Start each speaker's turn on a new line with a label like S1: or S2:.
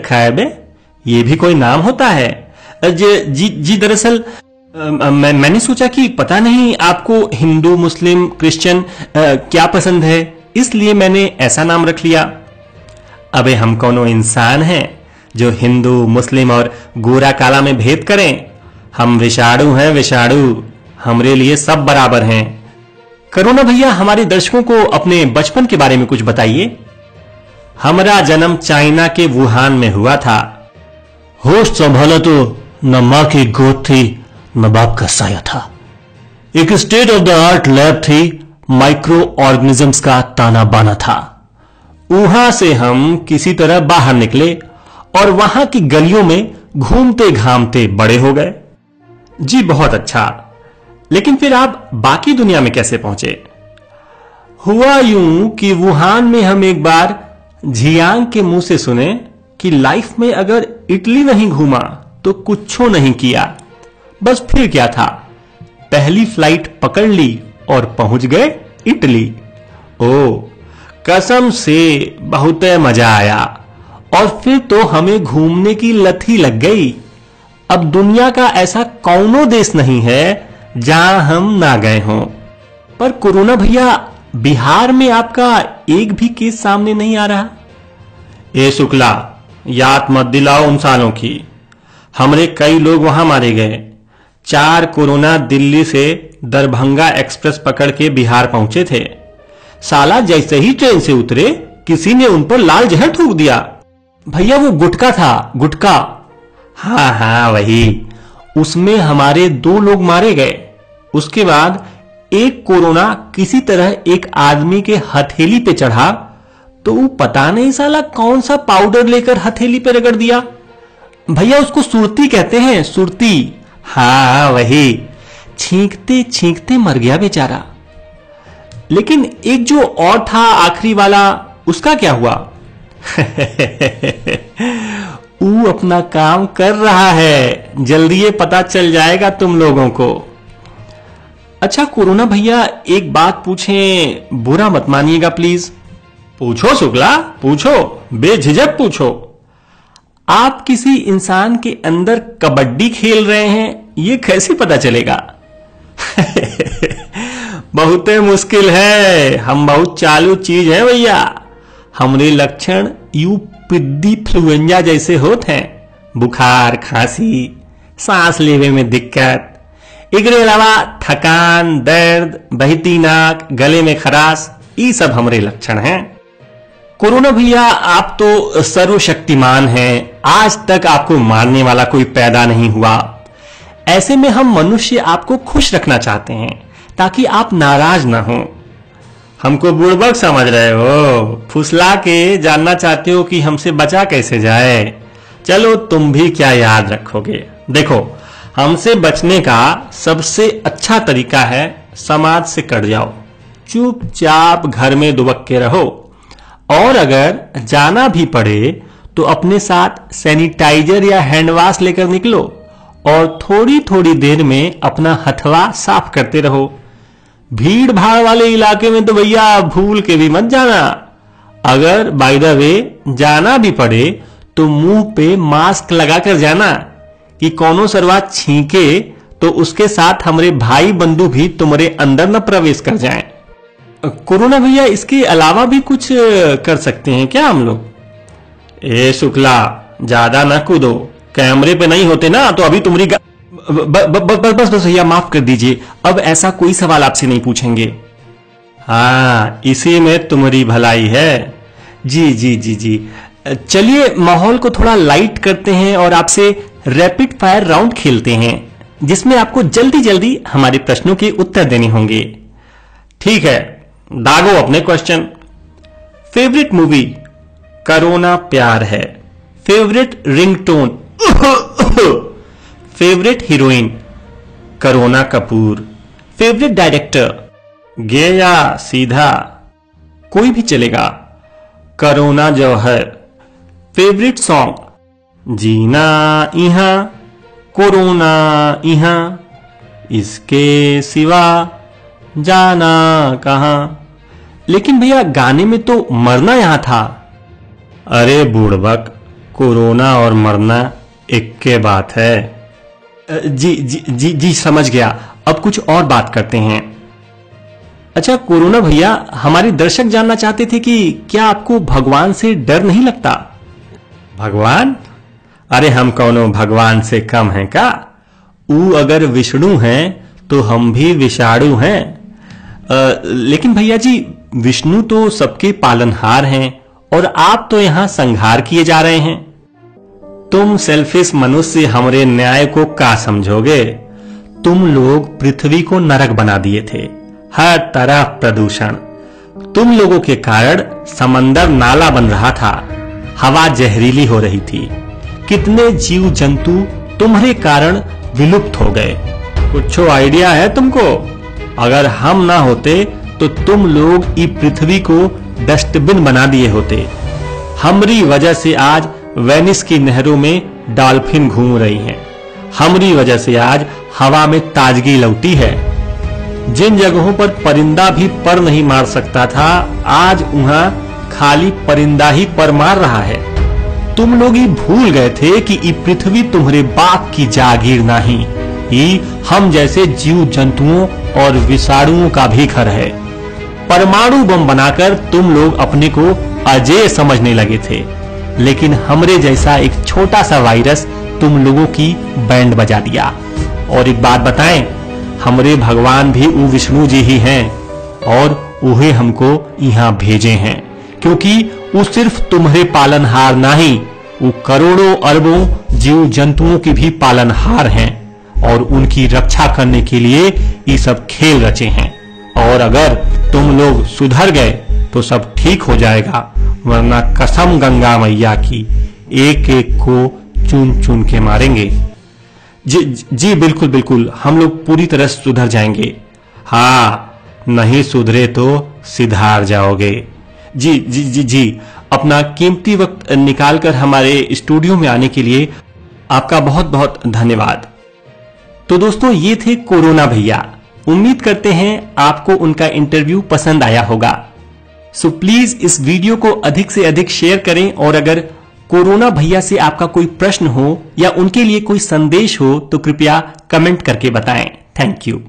S1: रखा है बे? ये भी कोई नाम होता है? जी दरअसल मैंने सोचा कि पता नहीं आपको हिंदू मुस्लिम क्रिश्चियन क्या पसंद है, इसलिए मैंने ऐसा नाम रख लिया। अबे हम कौनो इंसान हैं जो हिंदू मुस्लिम और गोरा काला में भेद करें? हम विषाणु हैं, विषाणु। हमरे लिए सब बराबर हैं। करुणा भैया, हमारे दर्शकों को अपने बचपन के बारे में कुछ बताइए। हमारा जन्म चाइना के वुहान में हुआ था। होश संभाला तो न मां की गोद थी न बाप का साया था। एक state of the art lab थी, माइक्रो ऑर्गेनिजम्स का ताना बाना था। वहां से हम किसी तरह बाहर निकले और वहां की गलियों में घूमते घामते बड़े हो गए। जी बहुत अच्छा, लेकिन फिर आप बाकी दुनिया में कैसे पहुंचे? हुआ यूं कि वुहान में हम एक बार झियांग के मुंह से सुने कि लाइफ में अगर इटली नहीं घूमा तो कुछो नहीं किया। बस फिर क्या था, पहली फ्लाइट पकड़ ली और पहुंच गए इटली। ओ कसम से बहुत मजा आया। और फिर तो हमें घूमने की लत ही लग गई। अब दुनिया का ऐसा कौनो देश नहीं है जहां हम ना गए हों। पर कोरोना भैया, बिहार में आपका एक भी केस सामने नहीं आ रहा। ए शुक्ला, याद मत दिलाओ उन सालों की। हमरे कई लोग वहां मारे गए। 4 कोरोना दिल्ली से दरभंगा एक्सप्रेस पकड़ के बिहार पहुंचे थे। साला जैसे ही ट्रेन से उतरे किसी ने उन पर लाल जहर थूक दिया। भैया वो गुटखा था, गुटखा। हाँ वही। उसमें हमारे 2 लोग मारे गए। उसके बाद एक कोरोना किसी तरह एक आदमी के हथेली पे चढ़ा तो वो पता नहीं साला कौन सा पाउडर लेकर हथेली पे रगड़ दिया। भैया उसको सुरती कहते हैं, सुरती। हाँ वही। छींकते छींकते मर गया बेचारा। लेकिन एक जो और था आखिरी वाला, उसका क्या हुआ? वो अपना काम कर रहा है, जल्दी ये पता चल जाएगा तुम लोगों को। अच्छा कोरोना भैया, एक बात पूछें, बुरा मत मानिएगा प्लीज। पूछो शुक्ला, पूछो, बेझिझक पूछो। आप किसी इंसान के अंदर कबड्डी खेल रहे हैं, ये कैसे पता चलेगा? बहुत मुश्किल है। हम बहुत चालू चीज है भैया। हमरे लक्षण यू पिद्दी फ्लुएंजा जैसे होते हैं, बुखार, खांसी, सांस लेने में दिक्कत, एकरे अलावा थकान, दर्द, बहती नाक, गले में खराश, ये सब हमरे लक्षण हैं। कोरोना भैया, आप तो सर्वशक्तिमान हैं। आज तक आपको मारने वाला कोई पैदा नहीं हुआ। ऐसे में हम मनुष्य आपको खुश रखना चाहते हैं ताकि आप नाराज ना हो। हमको बुड़बक समझ रहे हो? फुसला के जानना चाहते हो कि हमसे बचा कैसे जाए? चलो तुम भी क्या याद रखोगे। देखो, हमसे बचने का सबसे अच्छा तरीका है समाज से कट जाओ, चुपचाप घर में दुबक के रहो। और अगर जाना भी पड़े तो अपने साथ सैनिटाइजर या हैंड वॉश लेकर निकलो और थोड़ी थोड़ी देर में अपना हथवा साफ करते रहो। भीड़ भाड़ वाले इलाके में तो भैया भूल के भी मत जाना। अगर बाय द वे जाना भी पड़े तो मुंह पे मास्क लगाकर जाना कि कोनो सरवा छींके तो उसके साथ हमारे भाई बंधु भी तुम्हारे अंदर न प्रवेश कर जाएं। कोरोना भैया, इसके अलावा भी कुछ कर सकते हैं क्या हम लोग? ए शुक्ला, ज्यादा ना कूदो। कैमरे पे नहीं होते ना तो अभी तुम्हारी बस भैया माफ कर दीजिए, अब ऐसा कोई सवाल आपसे नहीं पूछेंगे। हाँ, इसी में तुम्हारी भलाई है। जी जी जी जी। चलिए माहौल को थोड़ा लाइट करते हैं और आपसे रैपिड फायर राउंड खेलते हैं जिसमें आपको जल्दी जल्दी हमारे प्रश्नों के उत्तर देने होंगे। ठीक है, दागो अपने क्वेश्चन। Favourite movie? करोना प्यार है। Favourite ringtone? Favourite heroine? करोना कपूर। Favourite director? गे या सीधा? कोई भी चलेगा। करोना जौहर। Favourite song? जीना इहां, कोरोना इहां, इसके सिवा जाना कहां। लेकिन भैया गाने में तो मरना यहां था। अरे बुड़बक, कोरोना और मरना एक के बात है। जी जी जी जी समझ गया। अब कुछ और बात करते हैं। अच्छा कोरोना भैया, हमारे दर्शक जानना चाहते थे कि क्या आपको भगवान से डर नहीं लगता? भगवान? अरे हम कौनो भगवान से कम हैं का? ऊ अगर विष्णु हैं तो हम भी विषाणु हैं। लेकिन भैया जी, विष्णु तो सबके पालनहार हैं और आप तो यहां संहार किए जा रहे हैं। तुम सेल्फिश मनुष्य हमरे न्याय को का समझोगे? तुम लोग पृथ्वी को नरक बना दिए थे, हर तरफ प्रदूषण। तुम लोगों के कारण समंदर नाला बन रहा था, हवा जहरीली हो रही थी, कितने जीव जंतु तुम्हारे कारण विलुप्त हो गए। कुछ आइडिया है तुमको? अगर हम ना होते तो तुम लोग इस पृथ्वी को डस्टबिन बना दिए होते। हमारी वजह से आज वेनिस की नहरों में डॉल्फिन घूम रही हैं। हमारी वजह से आज हवा में ताजगी लौटी है। जिन जगहों पर परिंदा भी पर नहीं मार सकता था, आज वहां खाली परिंदा ही पर मार रहा है। तुम लोग ही भूल गए थे कि ये पृथ्वी तुम्हारे बाप की जागीर नहीं, ये हम जैसे जीव जंतुओं और विषाणुओं का भी घर है। परमाणु बम बनाकर तुम लोग अपने को अजेय समझने लगे थे, लेकिन हमरे जैसा एक छोटा सा वायरस तुम लोगों की बैंड बजा दिया। और एक बात बताएं, हमरे भगवान भी वो विष्णु जी ही हैं और उन्हें हमको यहाँ भेजे हैं, क्योंकि वो सिर्फ तुम्हारे पालनहार नहीं, वो करोड़ों अरबों जीव जंतुओं के भी पालनहार हैं और उनकी रक्षा करने के लिए ये सब खेल रचे हैं। और अगर तुम लोग सुधर गए तो सब ठीक हो जाएगा, वरना कसम गंगा मैया की एक एक को चुन चुन के मारेंगे। जी बिल्कुल बिल्कुल, हम लोग पूरी तरह सुधर जाएंगे। हाँ, नहीं सुधरे तो सिधार जाओगे। जी जी जी जी, अपना कीमती वक्त निकालकर हमारे स्टूडियो में आने के लिए आपका बहुत बहुत धन्यवाद। तो दोस्तों, ये थे कोरोना भैया। उम्मीद करते हैं आपको उनका इंटरव्यू पसंद आया होगा। सो प्लीज इस वीडियो को अधिक से अधिक शेयर करें, और अगर कोरोना भैया से आपका कोई प्रश्न हो या उनके लिए कोई संदेश हो तो कृपया कमेंट करके बताएं। Thank you.